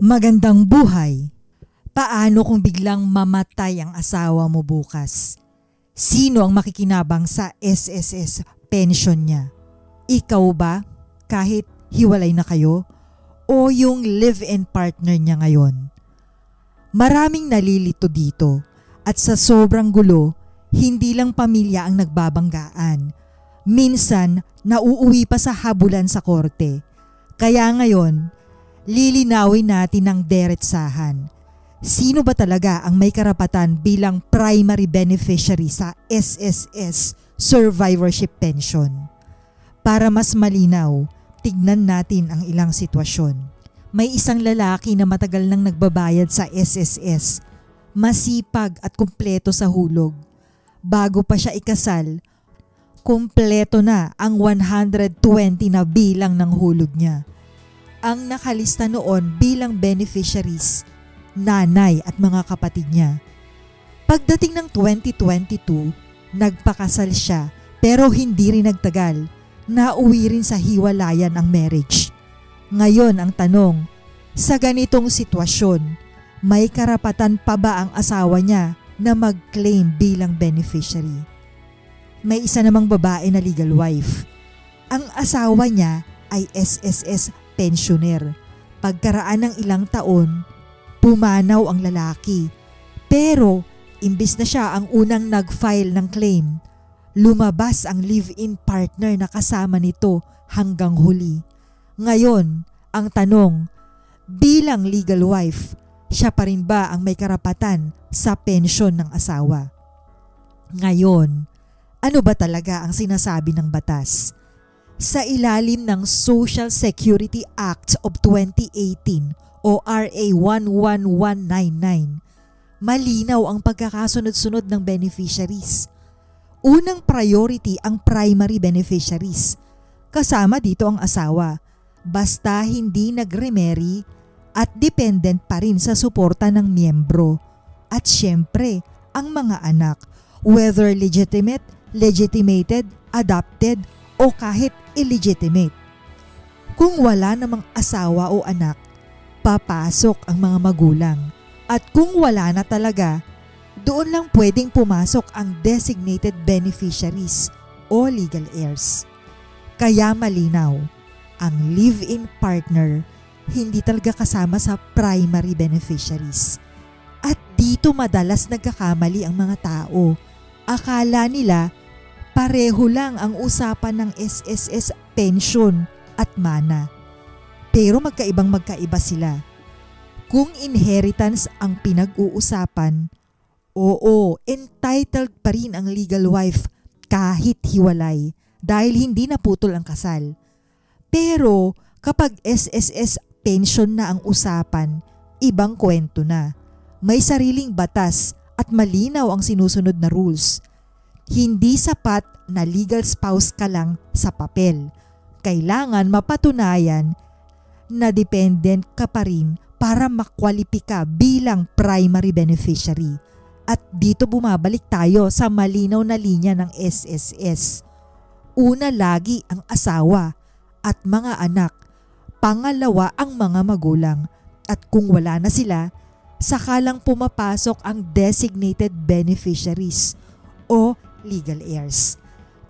Magandang buhay. Paano kung biglang mamatay ang asawa mo bukas? Sino ang makikinabang sa SSS pension niya? Ikaw ba, kahit hiwalay na kayo? O yung live-in partner niya ngayon? Maraming nalilito dito at sa sobrang gulo, hindi lang pamilya ang nagbabanggaan. Minsan, nauuwi pa sa habulan sa korte. Kaya ngayon, lilinawin natin ang deretsahan. Sino ba talaga ang may karapatan bilang primary beneficiary sa SSS survivorship pension? Para mas malinaw, tignan natin ang ilang sitwasyon. May isang lalaki na matagal nang nagbabayad sa SSS, masipag at kumpleto sa hulog. Bago pa siya ikasal, kumpleto na ang 120 na bilang ng hulog niya. Ang nakalista noon bilang beneficiaries, nanay at mga kapatid niya. Pagdating ng 2022, nagpakasal siya pero hindi rin nagtagal. Nauwi rin sa hiwalayan ang marriage. Ngayon ang tanong, sa ganitong sitwasyon, may karapatan pa ba ang asawa niya na mag-claim bilang beneficiary? May isa namang babae na legal wife. Ang asawa niya ay SSS pensioner. Pagkaraan ng ilang taon, pumanaw ang lalaki. Pero, imbis na siya ang unang nag-file ng claim, lumabas ang live-in partner na kasama nito hanggang huli. Ngayon, ang tanong, bilang legal wife, siya pa rin ba ang may karapatan sa pensyon ng asawa? Ngayon, ano ba talaga ang sinasabi ng batas? Sa ilalim ng Social Security Act of 2018 o RA 11199, malinaw ang pagkakasunod-sunod ng beneficiaries. Unang priority ang primary beneficiaries. Kasama dito ang asawa, basta hindi nag-remarry at dependent pa rin sa suporta ng miyembro. At syempre, ang mga anak, whether legitimate, legitimated, adopted, o kahit illegitimate. Kung wala namang asawa o anak, papasok ang mga magulang. At kung wala na talaga, doon lang pwedeng pumasok ang designated beneficiaries o legal heirs. Kaya malinaw, ang live-in partner hindi talaga kasama sa primary beneficiaries. At dito madalas nagkakamali ang mga tao. Akala nila pareho lang ang usapan ng SSS pension at mana. Pero magkaiba sila. Kung inheritance ang pinag-uusapan, oo, entitled pa rin ang legal wife kahit hiwalay dahil hindi naputol ang kasal. Pero kapag SSS pension na ang usapan, ibang kwento na. May sariling batas at malinaw ang sinusunod na rules. Hindi sapat na legal spouse ka lang sa papel. Kailangan mapatunayan na dependent ka pa rin para makwalipika bilang primary beneficiary. At dito bumabalik tayo sa malinaw na linya ng SSS. Una lagi ang asawa at mga anak. Pangalawa ang mga magulang. At kung wala na sila, saka lang pumapasok ang designated beneficiaries o legal heirs.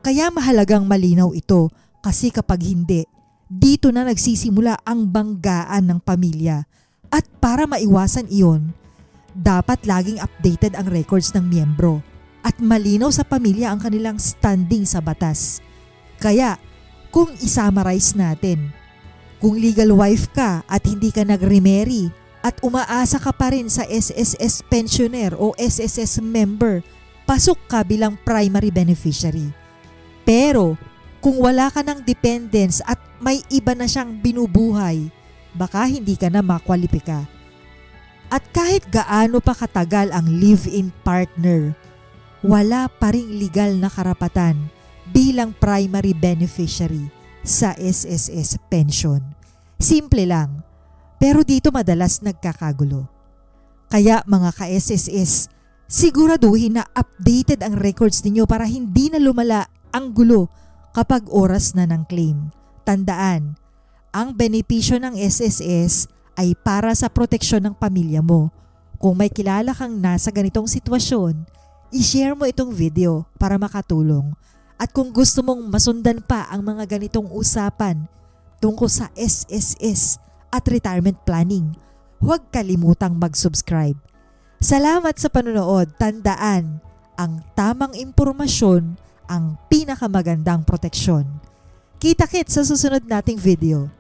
Kaya mahalagang malinaw ito kasi kapag hindi, dito na nagsisimula ang banggaan ng pamilya. At para maiwasan iyon, dapat laging updated ang records ng miyembro at malinaw sa pamilya ang kanilang standing sa batas. Kaya kung isummarize natin, kung legal wife ka at hindi ka nag-remarry at umaasa ka pa rin sa SSS pensioner o SSS member, pasok ka bilang primary beneficiary. Pero kung wala ka ng dependents at may iba na siyang binubuhay, baka hindi ka na makwalipika. At kahit gaano pa katagal ang live-in partner, wala pa ring legal na karapatan bilang primary beneficiary sa SSS pension. Simple lang, pero dito madalas nagkakagulo. Kaya mga ka-SSS, siguraduhin na updated ang records ninyo para hindi na lumala ang gulo kapag oras na ng claim. Tandaan, ang benepisyo ng SSS ay para sa proteksyon ng pamilya mo. Kung may kilala kang nasa ganitong sitwasyon, i-share mo itong video para makatulong. At kung gusto mong masundan pa ang mga ganitong usapan tungkol sa SSS at retirement planning, huwag kalimutang mag-subscribe. Salamat sa panonood. Tandaan, ang tamang impormasyon ang pinakamagandang proteksyon. Kita-kits sa susunod nating video.